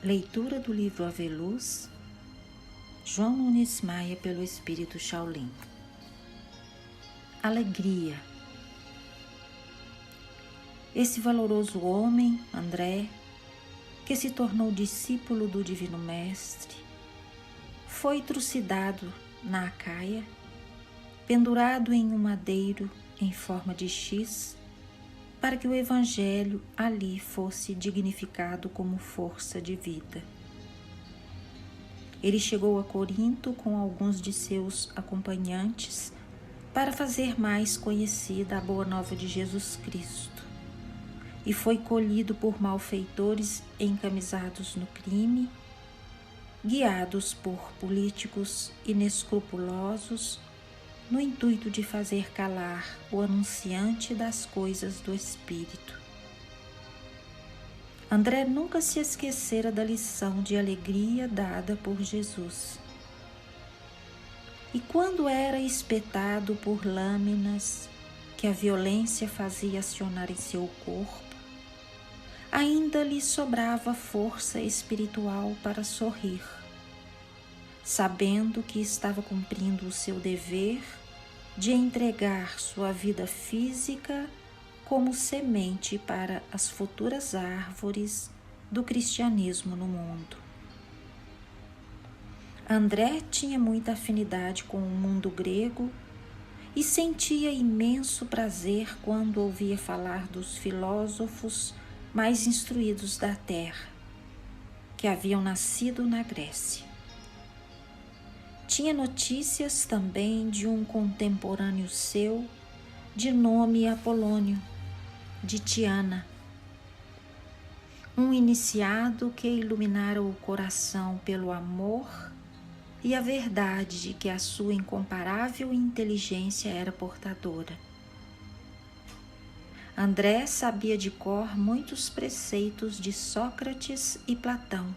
Leitura do livro Aveluz, João Nunes Maia, pelo Espírito Shaolin. Alegria. Esse valoroso homem, André, que se tornou discípulo do Divino Mestre, foi trucidado na Acaia, pendurado em um madeiro em forma de X, para que o Evangelho ali fosse dignificado como força de vida. Ele chegou a Corinto com alguns de seus acompanhantes para fazer mais conhecida a boa nova de Jesus Cristo, e foi colhido por malfeitores encamisados no crime, guiados por políticos inescrupulosos, no intuito de fazer calar o anunciante das coisas do Espírito. André nunca se esquecera da lição de alegria dada por Jesus. E quando era espetado por lâminas que a violência fazia acionar em seu corpo, ainda lhe sobrava força espiritual para sorrir, sabendo que estava cumprindo o seu dever de entregar sua vida física como semente para as futuras árvores do cristianismo no mundo. André tinha muita afinidade com o mundo grego e sentia imenso prazer quando ouvia falar dos filósofos mais instruídos da terra, que haviam nascido na Grécia. Tinha notícias também de um contemporâneo seu, de nome Apolônio, de Tiana, um iniciado que iluminara o coração pelo amor e a verdade de que a sua incomparável inteligência era portadora. André sabia de cor muitos preceitos de Sócrates e Platão,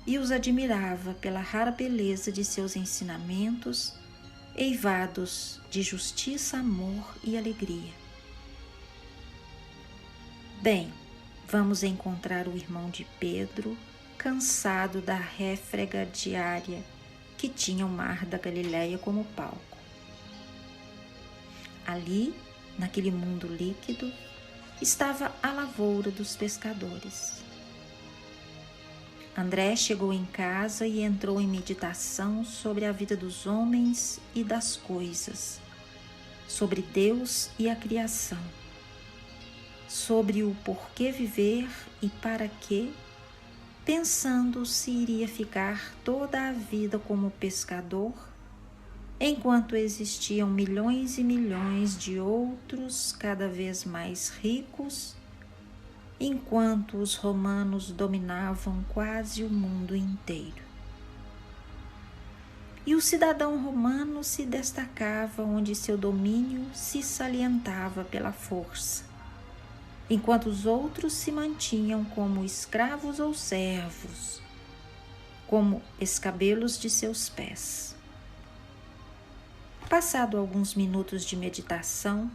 e os admirava pela rara beleza de seus ensinamentos, eivados de justiça, amor e alegria. Bem, vamos encontrar o irmão de Pedro, cansado da réfrega diária que tinha o mar da Galileia como palco. Ali, naquele mundo líquido, estava a lavoura dos pescadores. André chegou em casa e entrou em meditação sobre a vida dos homens e das coisas, sobre Deus e a criação, sobre o porquê viver e para quê, pensando se iria ficar toda a vida como pescador, enquanto existiam milhões e milhões de outros cada vez mais ricos, enquanto os romanos dominavam quase o mundo inteiro. E o cidadão romano se destacava onde seu domínio se salientava pela força, enquanto os outros se mantinham como escravos ou servos, como escabelos de seus pés. Passado alguns minutos de meditação,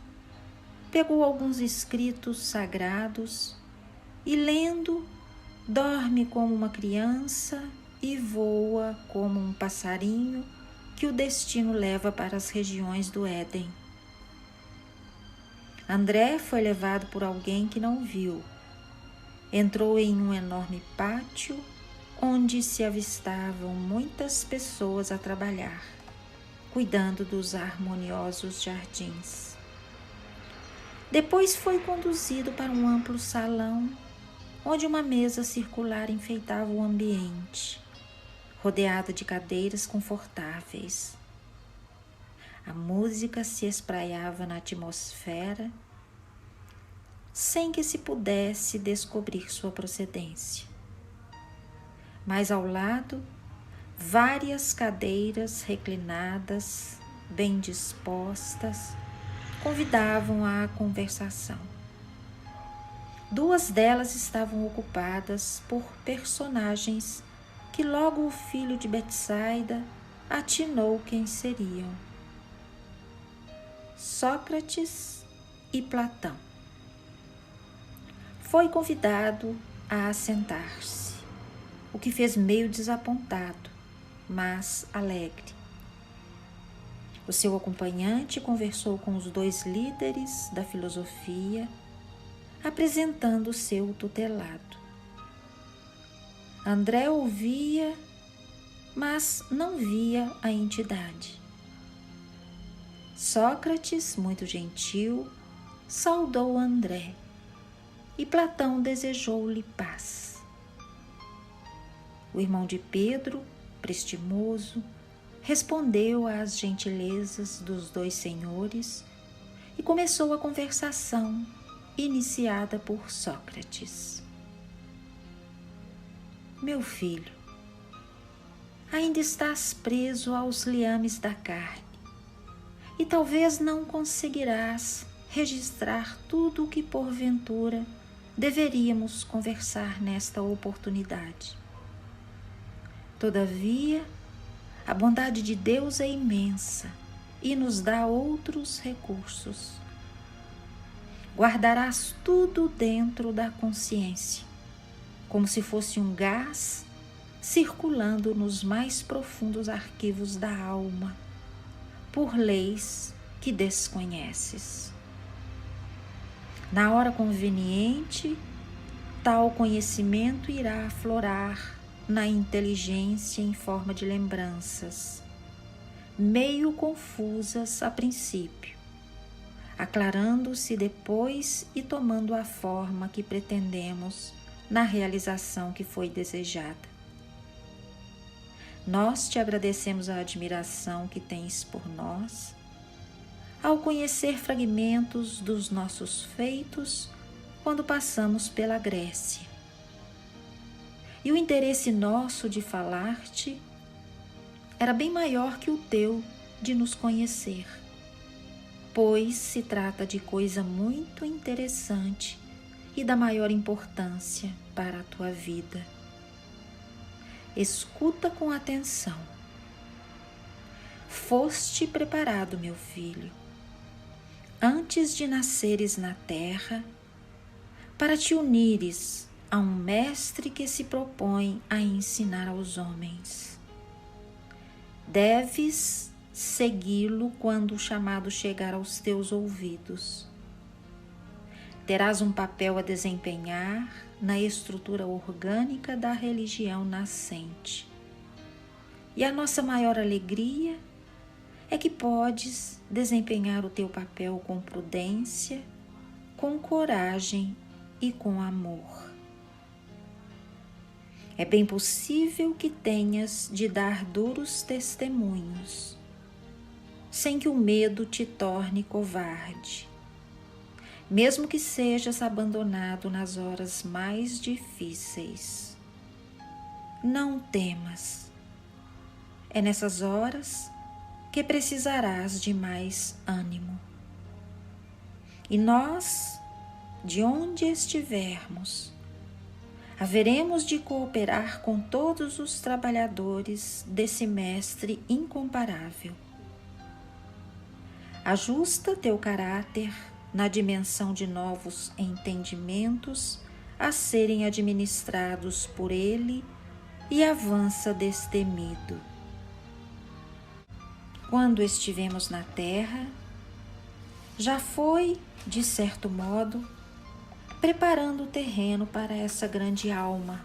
pegou alguns escritos sagrados e, lendo, dorme como uma criança e voa como um passarinho que o destino leva para as regiões do Éden. André foi levado por alguém que não viu. Entrou em um enorme pátio onde se avistavam muitas pessoas a trabalhar, cuidando dos harmoniosos jardins. Depois foi conduzido para um amplo salão, onde uma mesa circular enfeitava o ambiente, rodeada de cadeiras confortáveis. A música se espraiava na atmosfera, sem que se pudesse descobrir sua procedência. Mais ao lado, várias cadeiras reclinadas, bem dispostas, convidavam à conversação. Duas delas estavam ocupadas por personagens que logo o filho de Betsaida atinou quem seriam: Sócrates e Platão. Foi convidado a assentar-se o que fez meio desapontado, mas alegre. O seu acompanhante conversou com os dois líderes da filosofia, apresentando seu tutelado. André ouvia, mas não via a entidade. Sócrates, muito gentil, saudou André e Platão desejou-lhe paz. O irmão de Pedro, prestimoso, respondeu às gentilezas dos dois senhores e começou a conversação iniciada por Sócrates. Meu filho, ainda estás preso aos liames da carne e talvez não conseguirás registrar tudo o que porventura deveríamos conversar nesta oportunidade. Todavia, a bondade de Deus é imensa e nos dá outros recursos. Guardarás tudo dentro da consciência, como se fosse um gás circulando nos mais profundos arquivos da alma, por leis que desconheces. Na hora conveniente, tal conhecimento irá aflorar na inteligência em forma de lembranças, meio confusas a princípio, aclarando-se depois e tomando a forma que pretendemos na realização que foi desejada. Nós te agradecemos a admiração que tens por nós, ao conhecer fragmentos dos nossos feitos quando passamos pela Grécia. E o interesse nosso de falar-te era bem maior que o teu de nos conhecer, pois se trata de coisa muito interessante e da maior importância para a tua vida. Escuta com atenção. Foste preparado, meu filho, antes de nasceres na terra, para te unires a um mestre que se propõe a ensinar aos homens. Deves segui-lo quando o chamado chegar aos teus ouvidos. Terás um papel a desempenhar na estrutura orgânica da religião nascente. E a nossa maior alegria é que podes desempenhar o teu papel com prudência, com coragem e com amor. É bem possível que tenhas de dar duros testemunhos, sem que o medo te torne covarde, mesmo que sejas abandonado nas horas mais difíceis. Não temas. É nessas horas que precisarás de mais ânimo. E nós, de onde estivermos, haveremos de cooperar com todos os trabalhadores desse mestre incomparável. Ajusta teu caráter na dimensão de novos entendimentos a serem administrados por ele e avança destemido. Quando estivemos na terra, já foi, de certo modo, preparando o terreno para essa grande alma.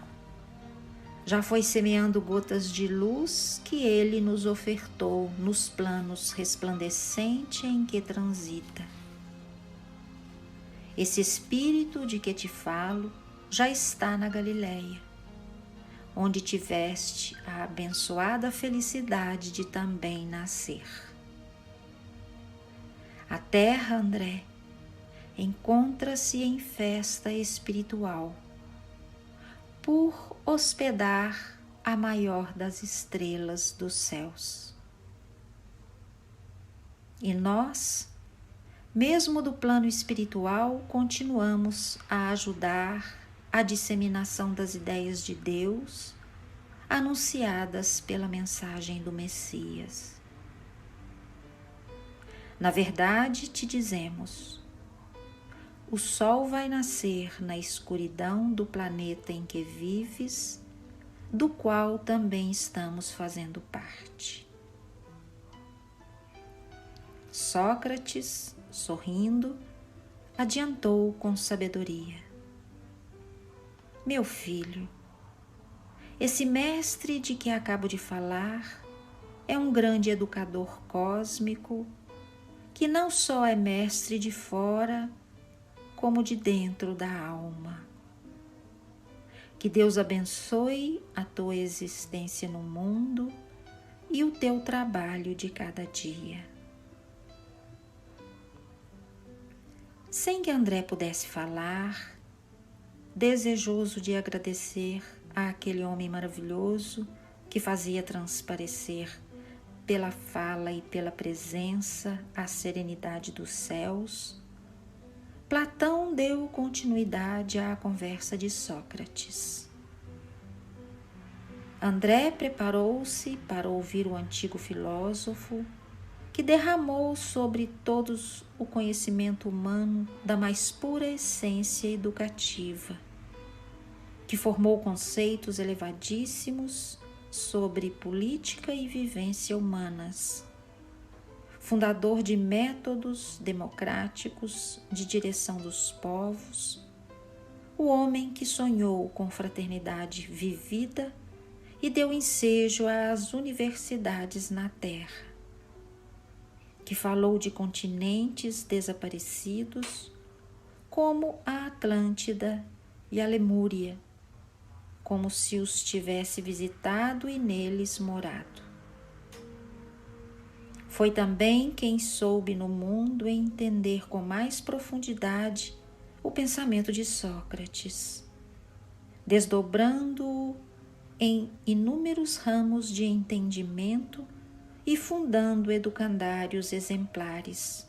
Já foi semeando gotas de luz que ele nos ofertou nos planos resplandecentes em que transita. Esse espírito de que te falo já está na Galileia, onde tiveste a abençoada felicidade de também nascer. A terra, André, encontra-se em festa espiritual, por hospedar a maior das estrelas dos céus. E nós, mesmo do plano espiritual, continuamos a ajudar a disseminação das ideias de Deus anunciadas pela mensagem do Messias. Na verdade, te dizemos: o sol vai nascer na escuridão do planeta em que vives, do qual também estamos fazendo parte. Sócrates, sorrindo, adiantou com sabedoria: meu filho, esse mestre de que acabo de falar é um grande educador cósmico que não só é mestre de fora, como de dentro da alma. Que Deus abençoe a tua existência no mundo e o teu trabalho de cada dia. Sem que André pudesse falar, desejoso de agradecer àquele homem maravilhoso que fazia transparecer pela fala e pela presença a serenidade dos céus, Platão deu continuidade à conversa de Sócrates. André preparou-se para ouvir o antigo filósofo que derramou sobre todos o conhecimento humano da mais pura essência educativa, que formou conceitos elevadíssimos sobre política e vivência humanas, fundador de métodos democráticos de direção dos povos, o homem que sonhou com fraternidade vivida e deu ensejo às universidades na Terra, que falou de continentes desaparecidos como a Atlântida e a Lemúria, como se os tivesse visitado e neles morado. Foi também quem soube no mundo entender com mais profundidade o pensamento de Sócrates, desdobrando-o em inúmeros ramos de entendimento e fundando educandários exemplares,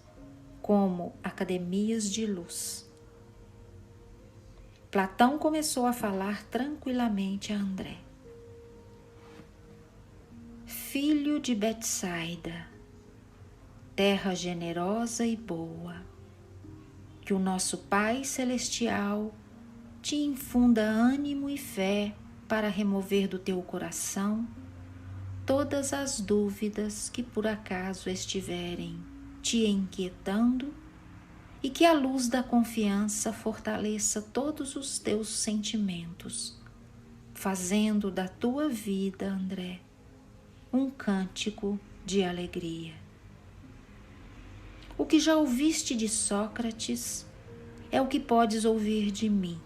como academias de luz. Platão começou a falar tranquilamente a André. Filho de Betsaida, terra generosa e boa, que o nosso Pai Celestial te infunda ânimo e fé para remover do teu coração todas as dúvidas que por acaso estiverem te inquietando e que a luz da confiança fortaleça todos os teus sentimentos, fazendo da tua vida, André, um cântico de alegria. O que já ouviste de Sócrates é o que podes ouvir de mim.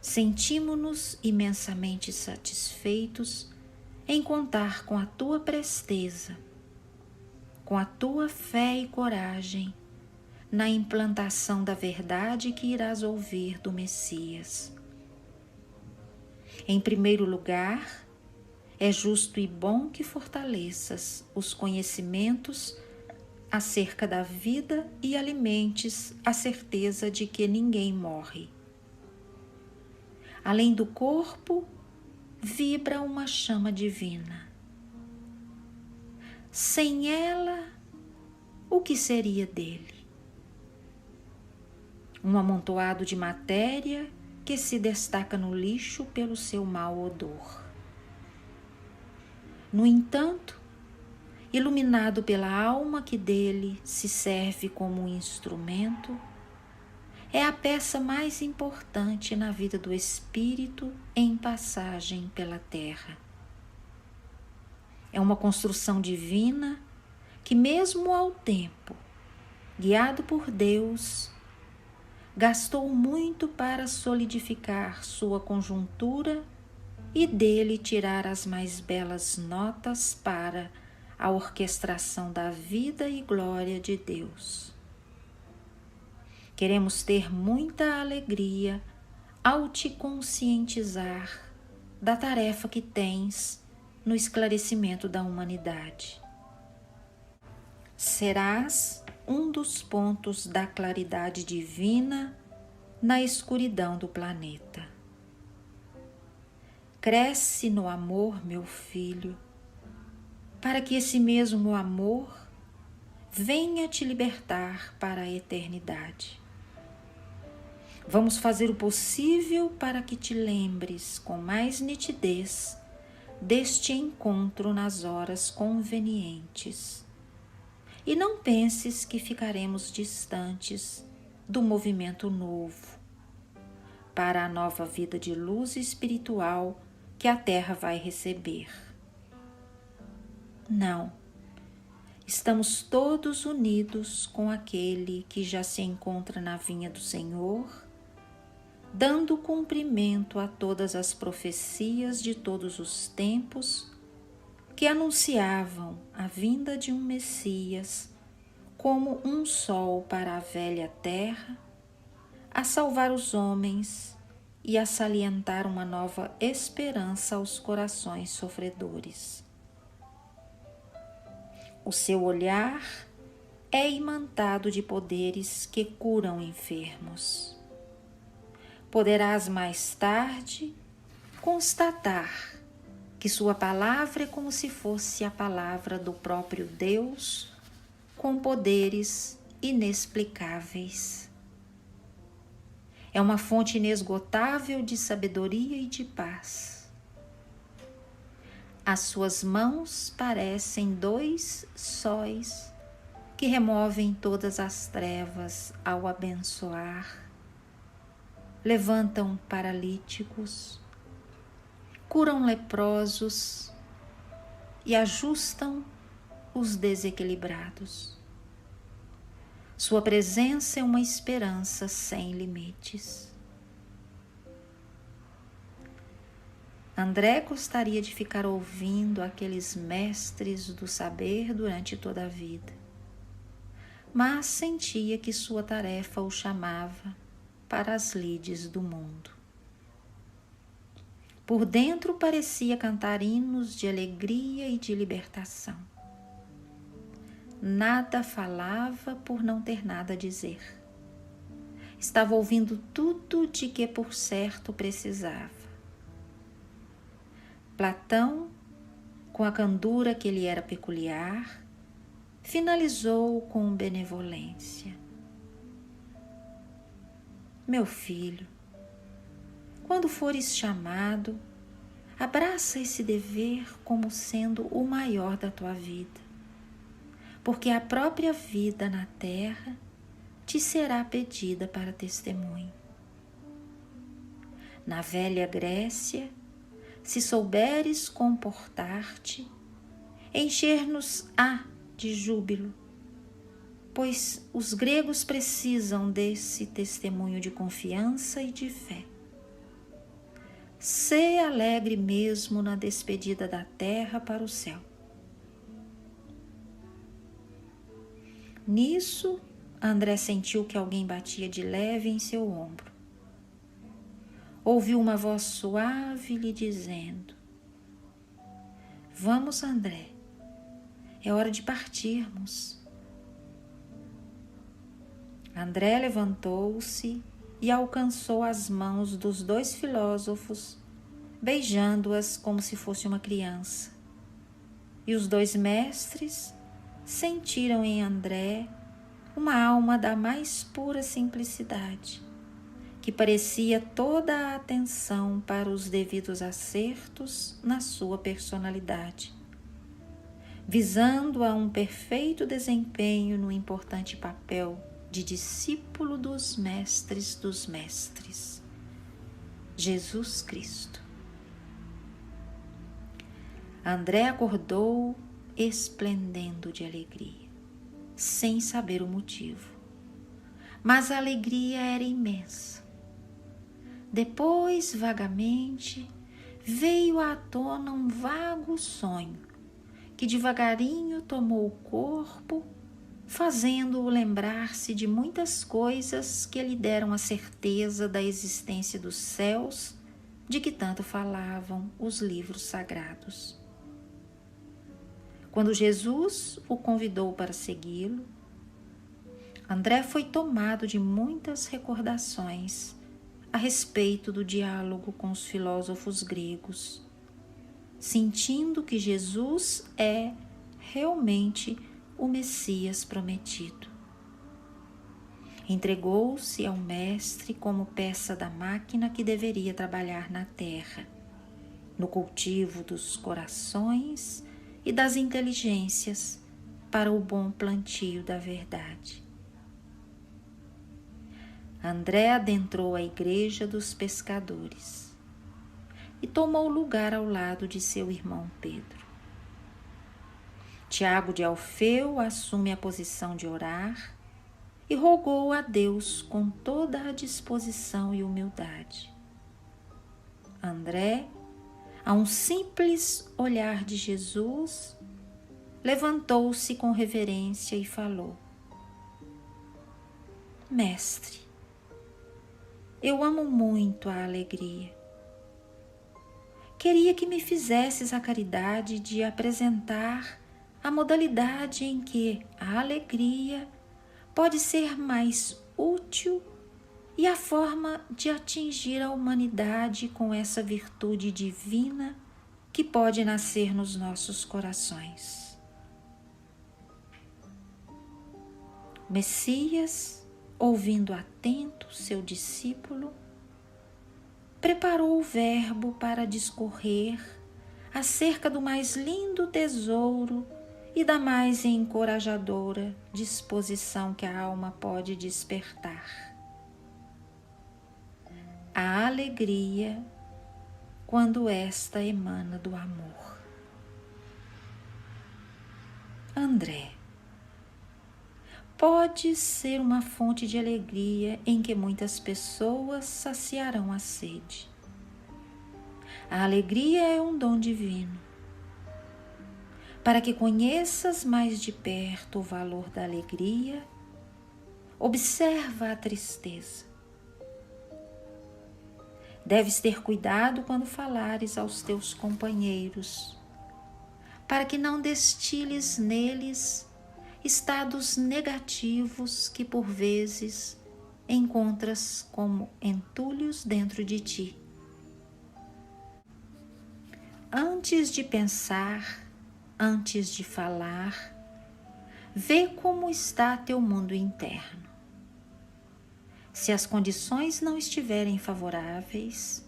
Sentimos-nos imensamente satisfeitos em contar com a tua presteza, com a tua fé e coragem na implantação da verdade que irás ouvir do Messias. Em primeiro lugar, é justo e bom que fortaleças os conhecimentos acerca da vida e alimentes a certeza de que ninguém morre. Além do corpo, vibra uma chama divina. Sem ela, o que seria dele? Um amontoado de matéria que se destaca no lixo pelo seu mau odor. No entanto, iluminado pela alma que dele se serve como um instrumento, é a peça mais importante na vida do espírito em passagem pela terra. É uma construção divina que, mesmo ao tempo, guiado por Deus, gastou muito para solidificar sua conjuntura e dele tirar as mais belas notas para a orquestração da vida e glória de Deus. Queremos ter muita alegria ao te conscientizar da tarefa que tens no esclarecimento da humanidade. Serás um dos pontos da claridade divina na escuridão do planeta. Cresce no amor, meu filho, para que esse mesmo amor venha te libertar para a eternidade. Vamos fazer o possível para que te lembres com mais nitidez deste encontro nas horas convenientes. E não penses que ficaremos distantes do movimento novo para a nova vida de luz espiritual que a Terra vai receber. Não. Estamos todos unidos com aquele que já se encontra na vinha do Senhor, dando cumprimento a todas as profecias de todos os tempos que anunciavam a vinda de um Messias como um sol para a velha terra, a salvar os homens e a salientar uma nova esperança aos corações sofredores. O seu olhar é imantado de poderes que curam enfermos. Poderás mais tarde constatar que sua palavra é como se fosse a palavra do próprio Deus, com poderes inexplicáveis. É uma fonte inesgotável de sabedoria e de paz. As suas mãos parecem 2 sóis que removem todas as trevas ao abençoar, levantam paralíticos, curam leprosos e ajustam os desequilibrados. Sua presença é uma esperança sem limites. André gostaria de ficar ouvindo aqueles mestres do saber durante toda a vida, mas sentia que sua tarefa o chamava para as lides do mundo. Por dentro parecia cantar hinos de alegria e de libertação. Nada falava por não ter nada a dizer. Estava ouvindo tudo de que por certo precisava. Platão, com a candura que lhe era peculiar, finalizou com benevolência. Meu filho, quando fores chamado, abraça esse dever como sendo o maior da tua vida, porque a própria vida na terra te será pedida para testemunho. Na velha Grécia, se souberes comportar-te, encher-nos-á de júbilo, pois os gregos precisam desse testemunho de confiança e de fé. Sê alegre mesmo na despedida da terra para o céu. Nisso, André sentiu que alguém batia de leve em seu ombro. Ouviu uma voz suave lhe dizendo: Vamos, André, é hora de partirmos. André levantou-se e alcançou as mãos dos 2 filósofos, beijando-as como se fosse uma criança. E os 2 mestres sentiram em André uma alma da mais pura simplicidade, que parecia toda a atenção para os devidos acertos na sua personalidade, visando a um perfeito desempenho no importante papel de discípulo dos mestres, Jesus Cristo. André acordou esplendendo de alegria, sem saber o motivo, mas a alegria era imensa. Depois, vagamente, veio à tona um vago sonho, que devagarinho tomou o corpo, fazendo-o lembrar-se de muitas coisas que lhe deram a certeza da existência dos céus, de que tanto falavam os livros sagrados. Quando Jesus o convidou para segui-lo, André foi tomado de muitas recordações a respeito do diálogo com os filósofos gregos, sentindo que Jesus é realmente o Messias prometido. Entregou-se ao Mestre como peça da máquina que deveria trabalhar na terra, no cultivo dos corações e das inteligências para o bom plantio da verdade. André adentrou a igreja dos pescadores e tomou lugar ao lado de seu irmão Pedro. Tiago de Alfeu assume a posição de orar e rogou a Deus com toda a disposição e humildade. André, a um simples olhar de Jesus, levantou-se com reverência e falou: Mestre, eu amo muito a alegria. Queria que me fizesses a caridade de apresentar a modalidade em que a alegria pode ser mais útil e a forma de atingir a humanidade com essa virtude divina que pode nascer nos nossos corações. Messias, ouvindo atento seu discípulo, preparou o verbo para discorrer acerca do mais lindo tesouro e da mais encorajadora disposição que a alma pode despertar: a alegria quando esta emana do amor. André, pode ser uma fonte de alegria em que muitas pessoas saciarão a sede. A alegria é um dom divino. Para que conheças mais de perto o valor da alegria, observa a tristeza. Deves ter cuidado quando falares aos teus companheiros, para que não destiles neles estados negativos que por vezes encontras como entulhos dentro de ti. Antes de pensar, antes de falar, vê como está teu mundo interno. Se as condições não estiverem favoráveis,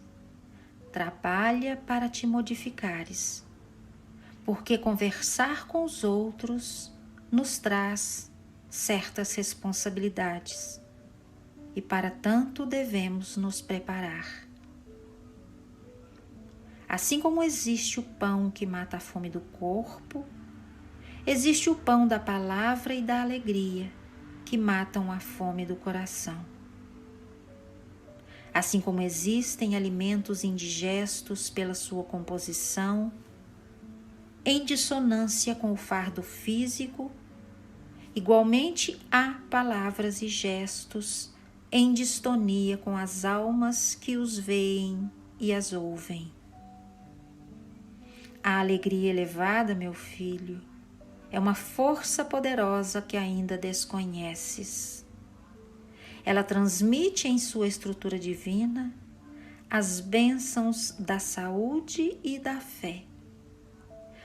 trabalha para te modificares, porque conversar com os outros nos traz certas responsabilidades e para tanto devemos nos preparar. Assim como existe o pão que mata a fome do corpo, existe o pão da palavra e da alegria que matam a fome do coração. Assim como existem alimentos indigestos pela sua composição, em dissonância com o fardo físico, igualmente há palavras e gestos em distonia com as almas que os veem e as ouvem. A alegria elevada, meu filho, é uma força poderosa que ainda desconheces. Ela transmite em sua estrutura divina as bênçãos da saúde e da fé,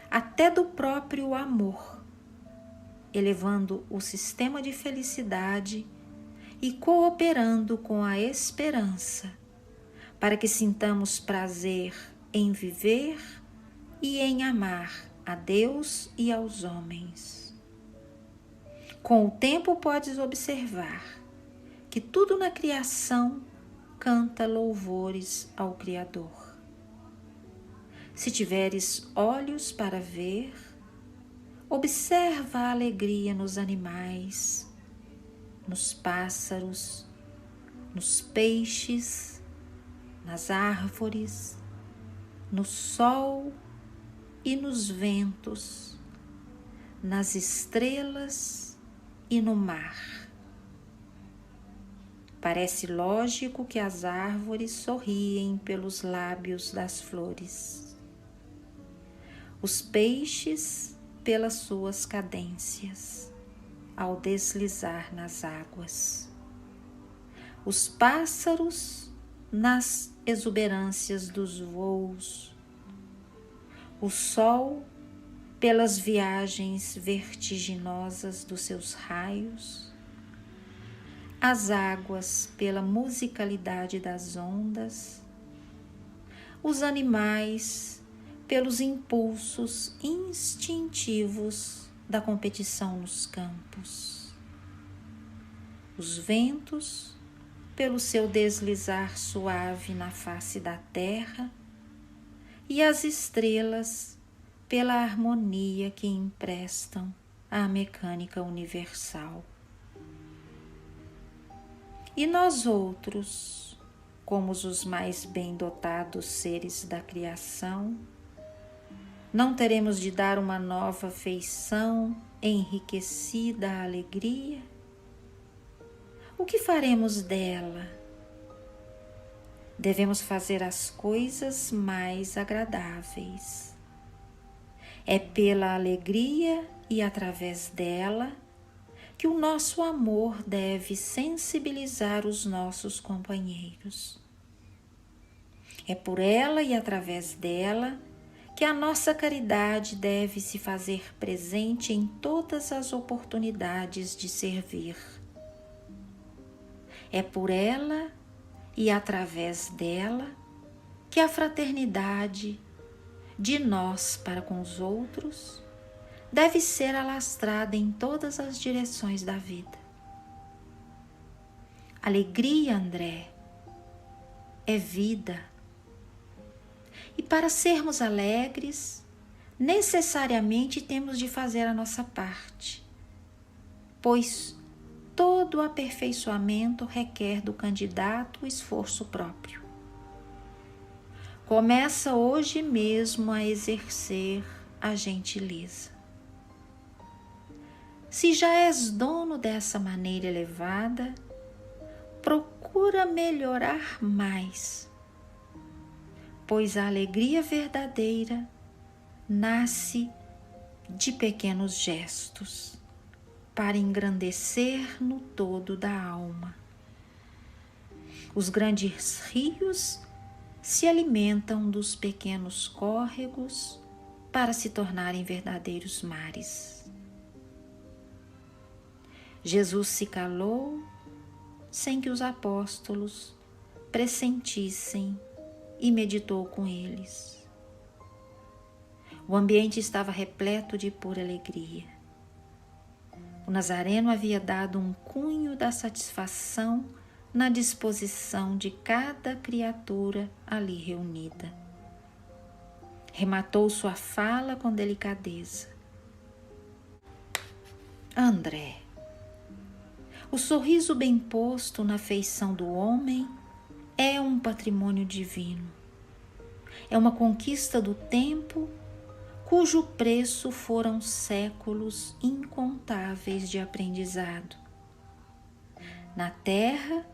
até do próprio amor, elevando o sistema de felicidade e cooperando com a esperança, para que sintamos prazer em viver e em amar a Deus e aos homens. Com o tempo podes observar que tudo na criação canta louvores ao Criador. Se tiveres olhos para ver, observa a alegria nos animais, nos pássaros, nos peixes, nas árvores, no sol e nos ventos, nas estrelas e no mar. Parece lógico que as árvores sorriem pelos lábios das flores, os peixes pelas suas cadências ao deslizar nas águas, os pássaros nas exuberâncias dos voos, o sol pelas viagens vertiginosas dos seus raios, as águas pela musicalidade das ondas, os animais pelos impulsos instintivos da competição nos campos, os ventos pelo seu deslizar suave na face da terra e as estrelas pela harmonia que emprestam à mecânica universal. E nós outros, como os mais bem dotados seres da criação, não teremos de dar uma nova feição enriquecida à alegria? O que faremos dela? Devemos fazer as coisas mais agradáveis. É pela alegria e através dela que o nosso amor deve sensibilizar os nossos companheiros. É por ela e através dela que a nossa caridade deve se fazer presente em todas as oportunidades de servir. É por ela e através dela que a fraternidade de nós para com os outros deve ser alastrada em todas as direções da vida. Alegria, André, é vida. E para sermos alegres, necessariamente temos de fazer a nossa parte, pois todo aperfeiçoamento requer do candidato o esforço próprio. Começa hoje mesmo a exercer a gentileza. Se já és dono dessa maneira elevada, procura melhorar mais, pois a alegria verdadeira nasce de pequenos gestos para engrandecer no todo da alma. Os grandes rios se alimentam dos pequenos córregos para se tornarem verdadeiros mares. Jesus se calou sem que os apóstolos pressentissem e meditou com eles. O ambiente estava repleto de pura alegria. O Nazareno havia dado um cunho da satisfação na disposição de cada criatura ali reunida. Rematou sua fala com delicadeza. André, o sorriso bem posto na feição do homem é um patrimônio divino. É uma conquista do tempo cujo preço foram séculos incontáveis de aprendizado. Na terra,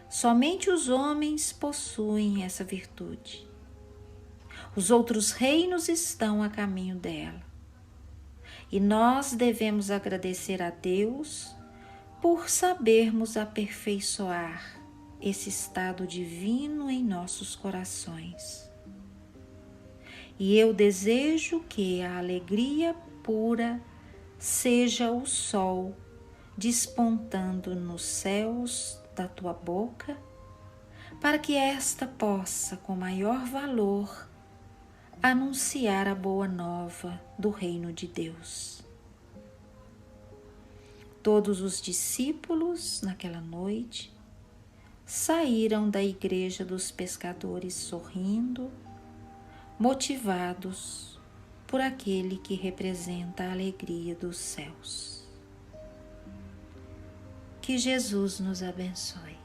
somente os homens possuem essa virtude. Os outros reinos estão a caminho dela. E nós devemos agradecer a Deus por sabermos aperfeiçoar esse estado divino em nossos corações. E eu desejo que a alegria pura seja o sol despontando nos céus da tua boca, para que esta possa, com maior valor, anunciar a boa nova do reino de Deus. Todos os discípulos, naquela noite, saíram da igreja dos pescadores sorrindo, motivados por aquele que representa a alegria dos céus. Que Jesus nos abençoe.